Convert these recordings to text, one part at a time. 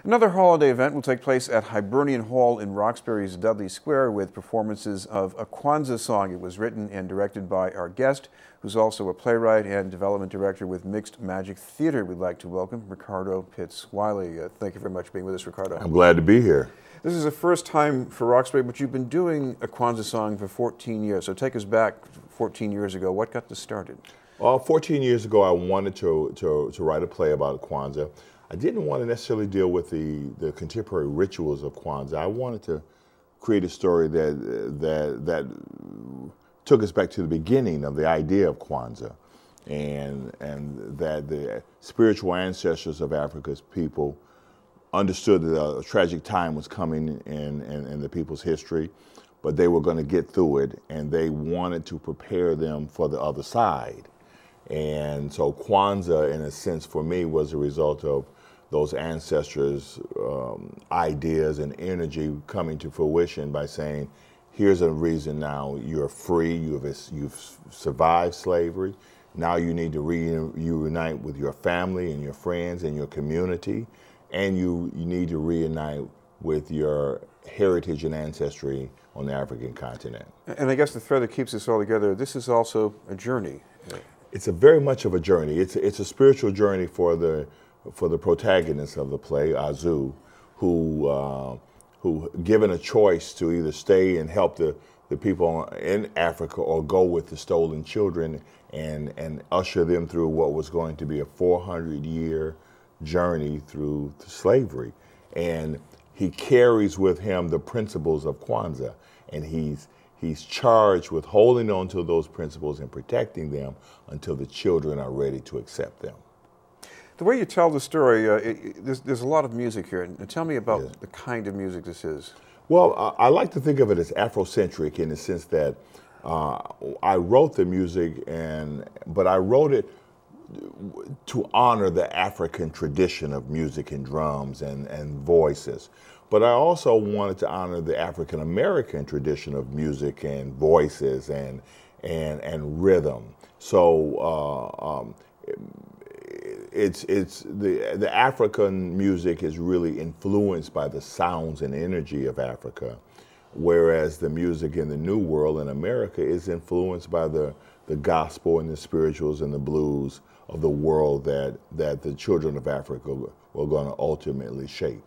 Another holiday event will take place at Hibernian Hall in Roxbury's Dudley Square with performances of a Kwanzaa song. It was written and directed by our guest, who's also a playwright and development director with Mixed Magic Theater. We'd like to welcome Ricardo Pitts-Wiley. Thank you very much for being with us, Ricardo. I'm glad to be here. This is the first time for Roxbury, but you've been doing a Kwanzaa song for 14 years. So take us back 14 years ago. What got this started? 14 years ago, I wanted to write a play about Kwanzaa. I didn't want to necessarily deal with the contemporary rituals of Kwanzaa. I wanted to create a story that took us back to the beginning of the idea of Kwanzaa, and that the spiritual ancestors of Africa's people understood that a tragic time was coming in the people's history, but they were going to get through it, and they wanted to prepare them for the other side. And so Kwanzaa, in a sense, for me, was a result of those ancestors' ideas and energy coming to fruition by saying, here's a reason now you're free, you've survived slavery, now you need to reunite with your family and your friends and your community, and you need to reunite with your heritage and ancestry on the African continent. And I guess the thread that keeps us all together, this is also a journey. It's very much of a journey. It's a spiritual journey for the protagonist of the play, Azu, who given a choice to either stay and help the people in Africa or go with the stolen children and usher them through what was going to be a 400-year journey through slavery. And he carries with him the principles of Kwanzaa, and he's charged with holding on to those principles and protecting them until the children are ready to accept them. The way you tell the story, there's a lot of music here. And tell me about the kind of music this is. Well, I like to think of it as Afrocentric in the sense that I wrote the music, but I wrote it to honor the African tradition of music and drums and voices. But I also wanted to honor the African American tradition of music and voices and rhythm. So the African music is really influenced by the sounds and energy of Africa, whereas the music in the New World in America is influenced by the gospel and the spirituals and the blues of the world that the children of Africa were going to ultimately shape.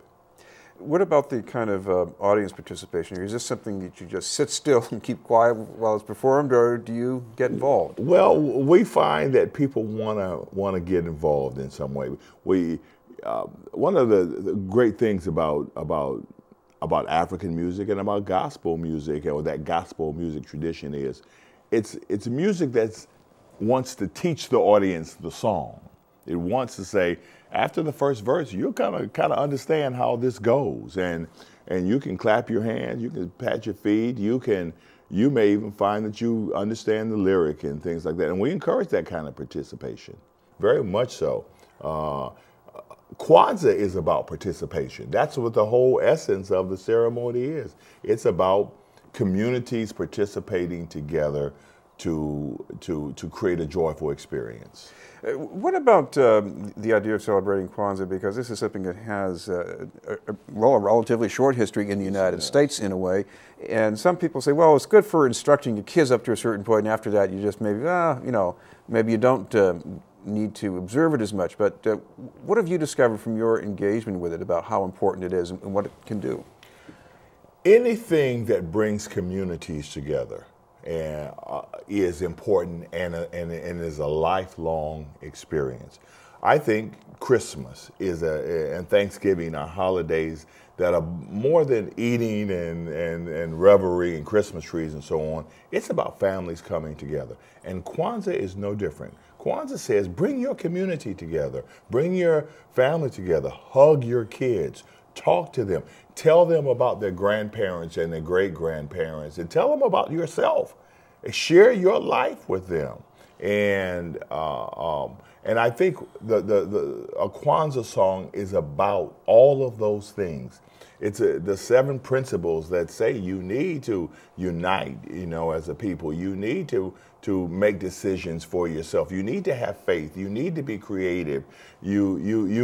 What about the kind of audience participation here? Is this something that you just sit still and keep quiet while it's performed, or do you get involved? Well, we find that people want to get involved in some way. One of the great things about African music and about gospel music, or that gospel music tradition, is it's music that wants to teach the audience the song. It wants to say, after the first verse, you'll kind of understand how this goes, and you can clap your hands, you can pat your feet, you may even find that you understand the lyric and things like that. And we encourage that kind of participation, very much so. Kwanzaa is about participation. That's what the whole essence of the ceremony is. It's about communities participating together to create a joyful experience. What about the idea of celebrating Kwanzaa? Because this is something that has a relatively short history in the United States in a way. And some people say, well, it's good for instructing your kids up to a certain point, and after that you just maybe, maybe you don't need to observe it as much. But what have you discovered from your engagement with it about how important it is and what it can do? Anything that brings communities together is important and is a lifelong experience. I think Christmas and Thanksgiving are holidays that are more than eating and revelry and Christmas trees and so on. It's about families coming together. And Kwanzaa is no different. Kwanzaa says, bring your community together, bring your family together, hug your kids, talk to them, tell them about their grandparents and their great-grandparents, and tell them about yourself. Share your life with them. And I think a Kwanzaa song is about all of those things. It's the 7 principles that say you need to unite, as a people. You need to make decisions for yourself. You need to have faith. You need to be creative. You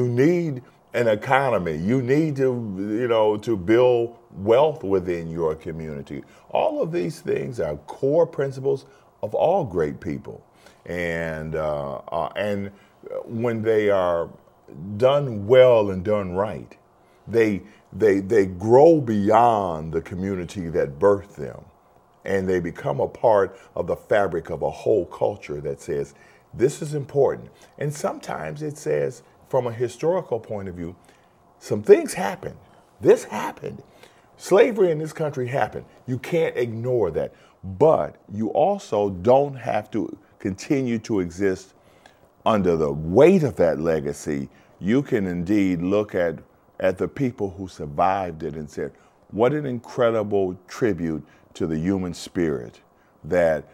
need an economy. You need to, you know, to build wealth within your community. All of these things are core principles of all great people. And when they are done well and done right, they grow beyond the community that birthed them. And they become a part of the fabric of a whole culture that says, this is important. And sometimes it says, from a historical point of view, some things happened. This happened. Slavery in this country happened. You can't ignore that. But you also don't have to continue to exist under the weight of that legacy. You can indeed look at the people who survived it and said, what an incredible tribute to the human spirit that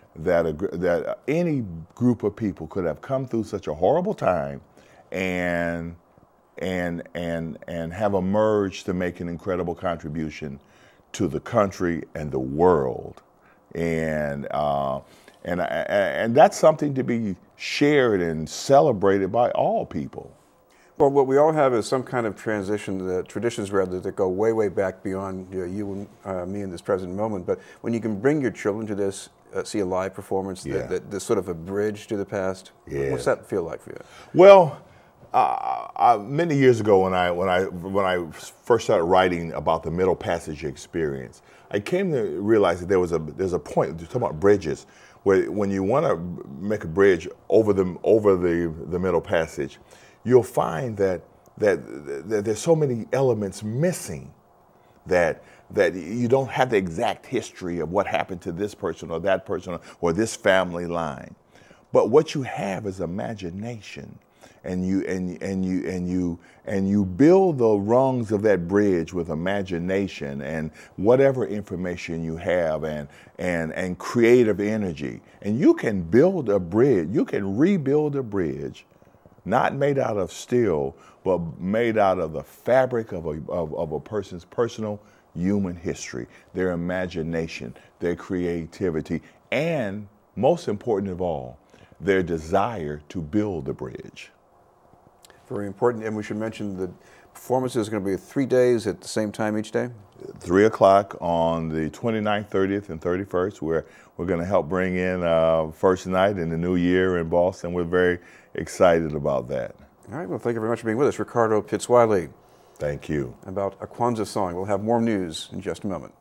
any group of people could have come through such a horrible time and have emerged to make an incredible contribution to the country and the world. And that's something to be shared and celebrated by all people. Well, what we all have is some kind of traditions rather, that go way, way back beyond you and me in this present moment. But when you can bring your children to this, see a live performance, that's sort of a bridge to the past, what's that feel like for you? Well, many years ago when I first started writing about the Middle Passage experience, I came to realize that there's a point, talking about bridges, where when you want to make a bridge over the Middle Passage, you'll find that there's so many elements missing that you don't have the exact history of what happened to this person or that person or this family line. But what you have is imagination, and you build the rungs of that bridge with imagination and whatever information you have and creative energy, and you can build a bridge. You can rebuild a bridge, not made out of steel, but made out of the fabric of a person's personal human history, their imagination, their creativity, and most important of all, their desire to build a bridge. Very important. And we should mention the performance is going to be 3 days at the same time each day? 3 o'clock on the 29th, 30th, and 31st. We're going to help bring in first night in the new year in Boston. We're very excited about that. All right. Well, thank you very much for being with us. Ricardo Pitts-Wiley. Thank you. About a Kwanzaa song. We'll have more news in just a moment.